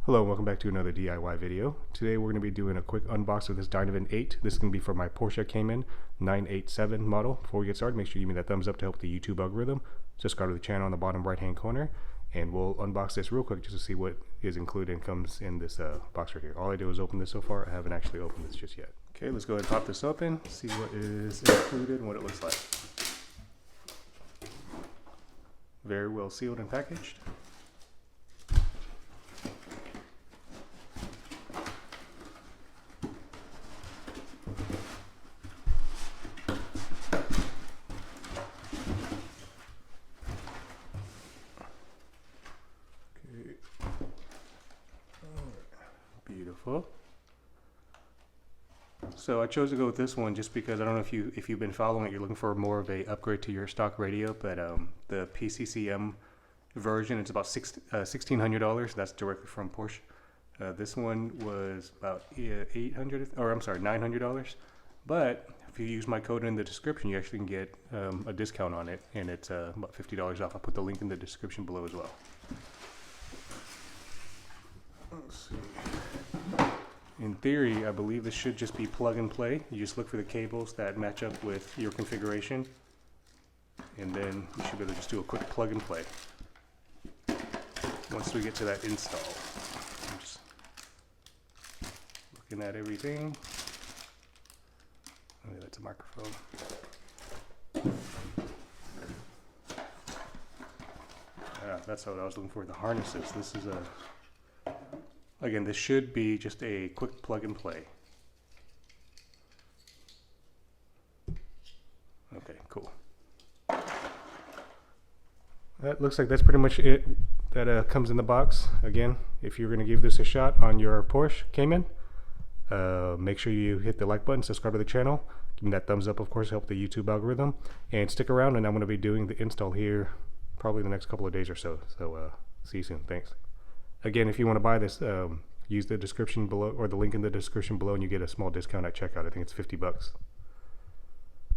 Hello and welcome back to another DIY video. Today we're going to be doing a quick unbox of this Dynavin 8. This is going to be for my Porsche Cayman 987 model. Before we get started, make sure you give me that thumbs up to help the YouTube algorithm. Subscribe to the channel on the bottom right hand corner, and we'll unbox this real quick just to see what is included and comes in this box right here. All I did was open this so far. I haven't actually opened this just yet. Okay, let's go ahead and pop this open, see what is included and what it looks like. Very well sealed and packaged. Beautiful. So I chose to go with this one just because I don't know if you've been following it, you're looking for more of a upgrade to your stock radio, but the PCCM version, it's about $1,600. That's directly from Porsche. This one was about $900. But if you use my code in the description, you actually can get a discount on it, and it's about $50 off. I'll put the link in the description below as well. Let's see. In theory, I believe this should just be plug and play. You just look for the cables that match up with your configuration, and then you should be able to just do a quick plug and play. Once we get to that install, I'm just looking at everything. Oh, yeah, that's a microphone. Yeah, that's what I was looking for, the harnesses. This is a... Again, this should be just a quick plug and play. Okay, cool. That looks like that's pretty much it that comes in the box. Again, if you're going to give this a shot on your Porsche Cayman, make sure you hit the like button, subscribe to the channel, give me that thumbs up, of course, help the YouTube algorithm, and stick around, and I'm going to be doing the install here probably the next couple of days or so. So see you soon. Thanks. Again, if you want to buy this, use the description below or the link in the description below, and you get a small discount at checkout. I think it's $50.